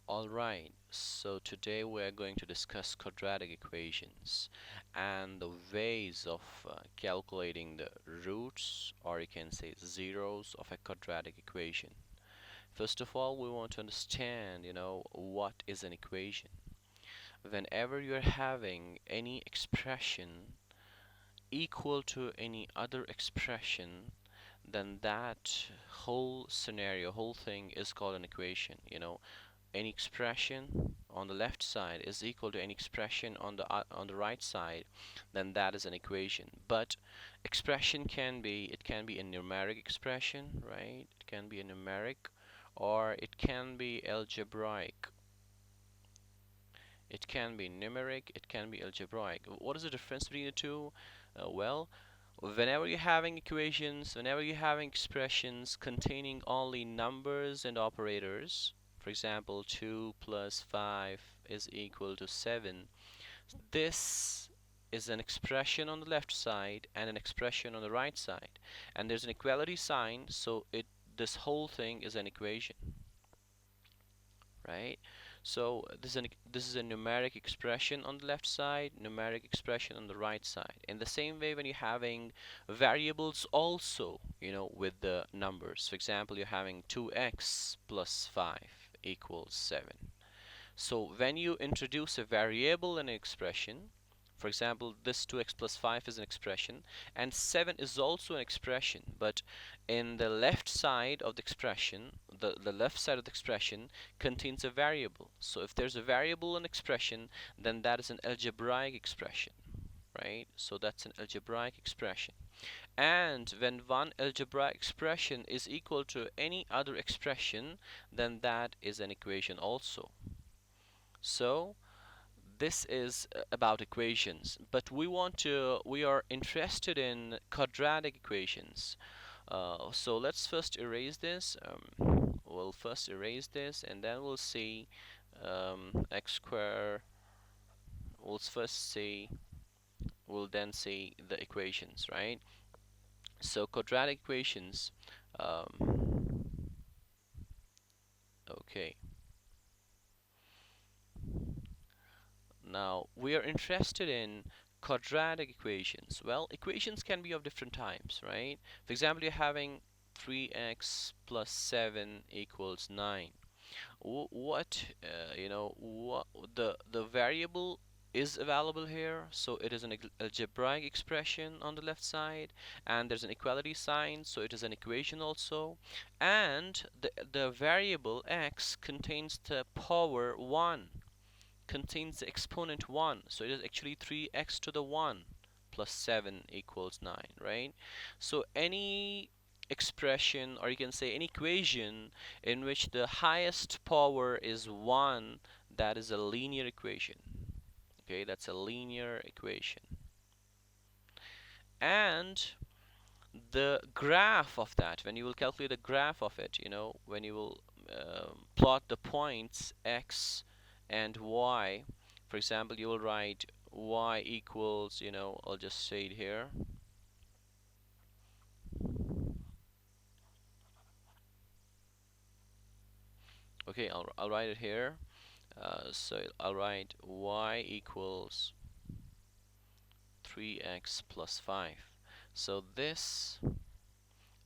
Alright, so today we are going to discuss quadratic equations and the ways of calculating the roots, or you can say zeros, of a quadratic equation. First of all, we want to understand, what is an equation. Whenever you're having any expression equal to any other expression, then that whole scenario, whole thing is called an equation. Any expression on the left side is equal to any expression on the right side, then that is an equation. But expression can be a numeric expression, right? It can be a numeric, or it can be algebraic. It can be numeric, it can be algebraic. What is the difference between the two? Well, whenever you're having equations, whenever you're having expressions containing only numbers and operators, for example, 2 plus 5 is equal to 7, this is an expression on the left side and an expression on the right side. And there's an equality sign, so this whole thing is an equation, right? So this is a numeric expression on the left side, numeric expression on the right side. In the same way, when you're having variables also, with the numbers. For example, you're having 2x plus 5 equals 7. So when you introduce a variable in an expression, for example, this 2x plus 5 is an expression, and 7 is also an expression, but in the left side of the expression, the left side of the expression contains a variable. So if there's a variable in expression, then that is an algebraic expression, right? So that's an algebraic expression. And when one algebraic expression is equal to any other expression, then that is an equation also. So this is about equations, but we are interested in quadratic equations. So let's first erase this. We'll first erase this, and then we'll see x square. We'll then see the equations, right? So quadratic equations. Okay. Now we are interested in quadratic equations. Well, equations can be of different types, right? For example, you're having 3x plus 7 equals 9. What what the variable is available here, so it is an algebraic expression on the left side, and there's an equality sign, so it is an equation also, and the variable x contains the power 1, contains the exponent 1, so it is actually 3x to the 1 plus 7 equals 9, right? So any expression, or you can say any equation in which the highest power is 1, that is a linear equation. Okay, that's a linear equation. And the graph of that, when you will calculate the graph of it, when you will plot the points x and y, for example, you will write y equals, I'll just say it here. Okay, I'll write it here. So I'll write y equals 3x plus 5. So this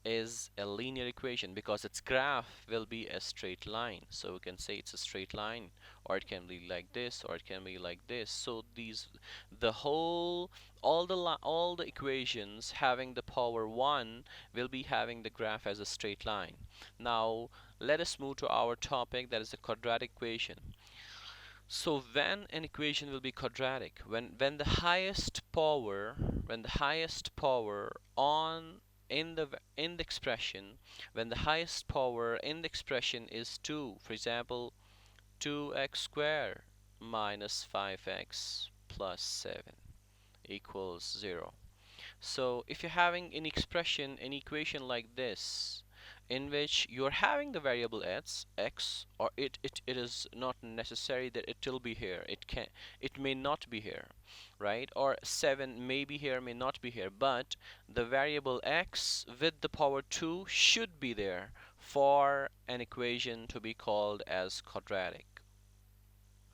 is a linear equation because its graph will be a straight line. So we can say it's a straight line, or it can be like this, or it can be like this. So all the equations having the power 1 will be having the graph as a straight line. Now let us move to our topic, that is the quadratic equation. So when an equation will be quadratic, when the highest power on in the expression, when the highest power in the expression is 2, for example, 2x squared minus 5x plus 7 equals 0. So if you're having an equation like this, in which you're having the variable x, or it is not necessary that it will be here. It may not be here, right? Or 7 may be here, may not be here, but the variable x with the power 2 should be there for an equation to be called as quadratic.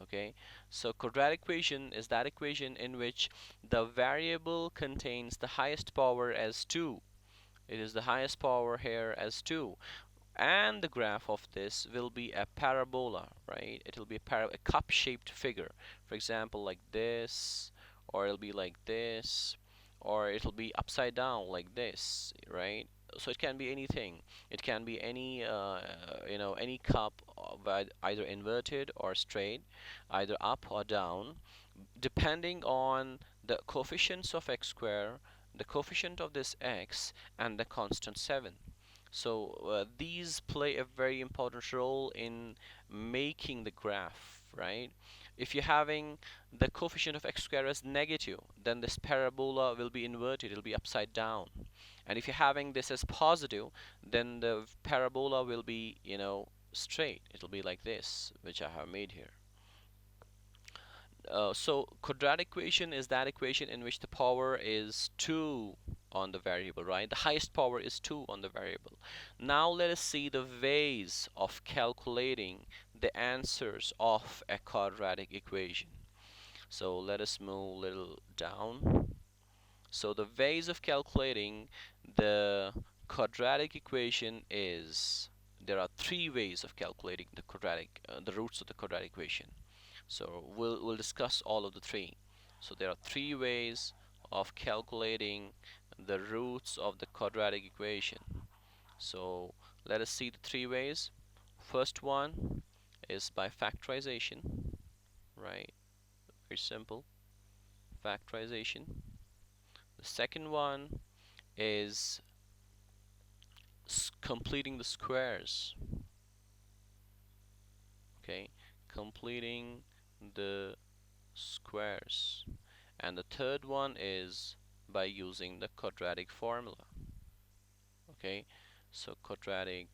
Okay, so quadratic equation is that equation in which the variable contains the highest power as 2. It is the highest power here as 2, and the graph of this will be a parabola, right? It will be a cup-shaped figure, for example, like this, or it'll be like this, or it'll be upside down like this, right? So it can be anything. It can be any any cup, either inverted or straight, either up or down, depending on the coefficients of x square, the coefficient of this x, and the constant 7. So these play a very important role in making the graph, right? If you're having the coefficient of x squared as negative, then this parabola will be inverted, it'll be upside down. And if you're having this as positive, then the parabola will be, straight. It'll be like this, which I have made here. So quadratic equation is that equation in which the power is 2 on the variable, right? The highest power is 2 on the variable. Now let us see the ways of calculating the answers of a quadratic equation. So let us move a little down. So the ways of calculating the quadratic equation is, there are three ways of calculating the roots of the quadratic equation. So we'll discuss all of the three. So there are three ways of calculating the roots of the quadratic equation. So let us see the three ways. First one is by factorization, right? Very simple. Factorization. The second one is completing the squares. Okay, completing the squares. And the third one is by using the quadratic formula. Okay, so quadratic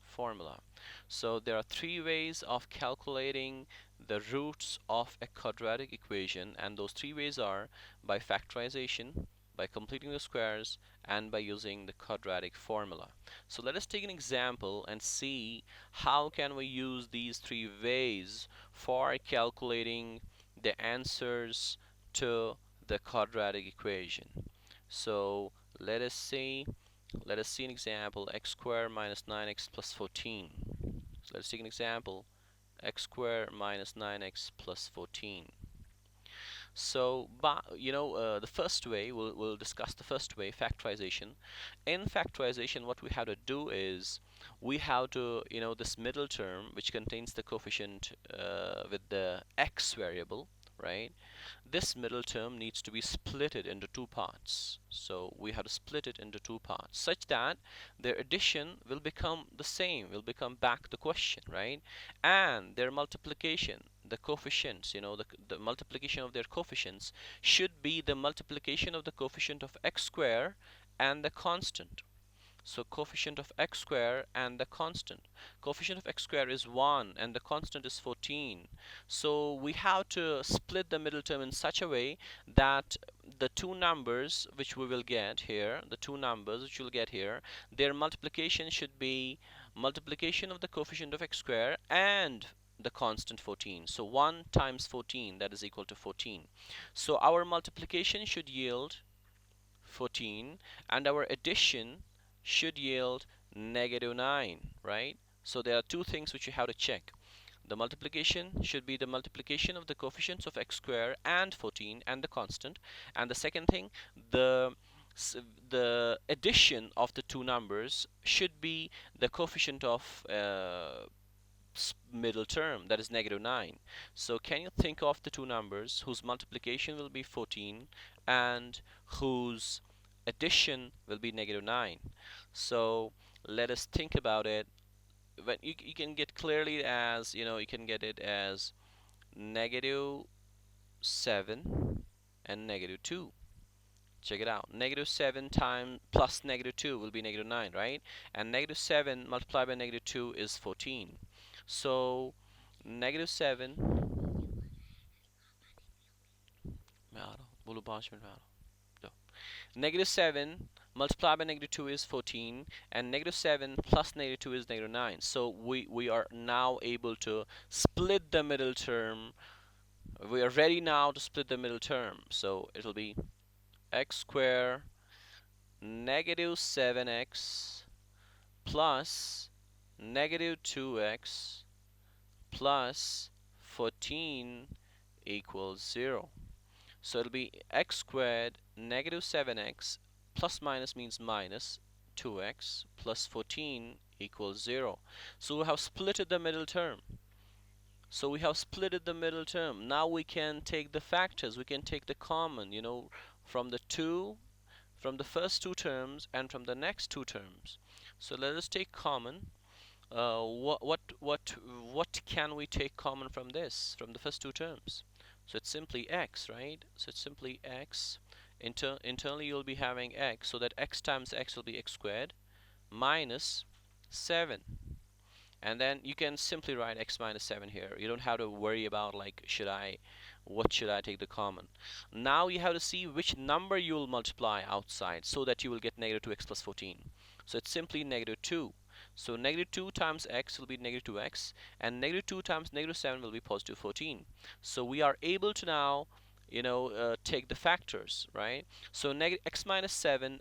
formula. So there are three ways of calculating the roots of a quadratic equation, and those three ways are by factorization, by completing the squares, and by using the quadratic formula. So let us take an example and see how can we use these three ways for calculating the answers to the quadratic equation. So let us see let us see an example, x squared minus 9x plus 14. So let's take an example, x squared minus 9x plus 14. So, the first way, we'll discuss the first way, factorization. In factorization, what we have to do is we have to, this middle term, which contains the coefficient with the x variable, right? This middle term needs to be splitted into two parts. So we have to split it into two parts such that their addition will become the same, will become back the question, right? And their multiplication, the coefficients, the multiplication of their coefficients should be the multiplication of the coefficient of x square and the constant. So coefficient of x square and the constant. Coefficient of x square is 1 and the constant is 14. So we have to split the middle term in such a way that the two numbers which we will get here, their multiplication should be multiplication of the coefficient of x square and the constant 14. So 1 times 14, that is equal to 14. So our multiplication should yield 14 and our addition should yield -9, right? So there are two things which you have to check. The multiplication should be the multiplication of the coefficients of x square and 14 and the constant. And the second thing, the the addition of the two numbers should be the coefficient of middle term, that is -9. So can you think of the two numbers whose multiplication will be 14 and whose addition will be -9? So let us think about it. When you can get clearly as, you can get it as -7 and -2. Check it out. -7 times plus -2 will be -9, right? And -7 multiplied by -2 is 14. So -7 में आ रहा हूँ बोलो 5 minute में आ रहा हूँ -7 multiplied by negative 2 is 14, and negative 7 plus negative 2 is negative 9. So we are now able to split the middle term. We are ready now to split the middle term. So it'll be x squared negative 7x plus negative 2x plus 14 equals 0. So it'll be x squared negative 7x plus minus means minus 2x plus 14 equals 0. So we have splitted the middle term. Now we can take the factors. We can take the common, from the from the first two terms and from the next two terms. So let us take common. What can we take common from this, from the first two terms? So it's simply x, right? So it's simply x. Internally you'll be having x, so that x times x will be x squared minus 7. And then you can simply write x minus 7 here. You don't have to worry about like what should I take the common. Now you have to see which number you will multiply outside so that you will get negative 2x plus 14. So it's simply negative 2. So negative 2 times x will be negative 2x, and negative 2 times negative 7 will be positive 14. So we are able to now take the factors, right? So x minus 7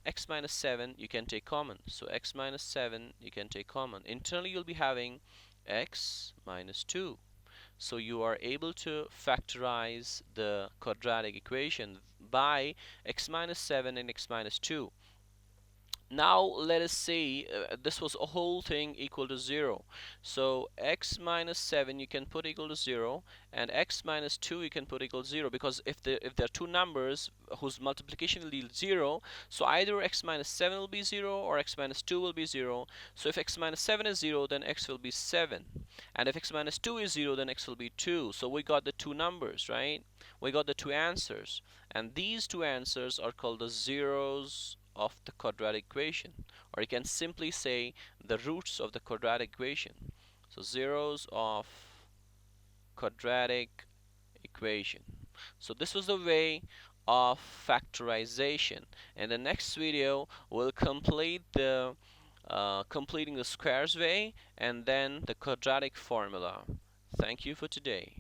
you can take common. So x minus 7 you can take common. Internally you'll be having x minus 2. So you are able to factorize the quadratic equation by x minus 7 and x minus 2. Now let us say this was a whole thing equal to 0. So x minus 7 you can put equal to 0, and x minus 2 you can put equal to 0, because if there are two numbers whose multiplication will yield 0, so either x minus 7 will be 0 or x minus 2 will be 0. So if x minus 7 is 0, then x will be 7, and if x minus 2 is 0, then x will be 2. So we got the two numbers, right? We got the two answers, and these two answers are called the zeros of the quadratic equation, or you can simply say the roots of the quadratic equation. So zeros of quadratic equation. So this was the way of factorization. In the next video we'll complete the completing the squares way and then the quadratic formula. Thank you for today.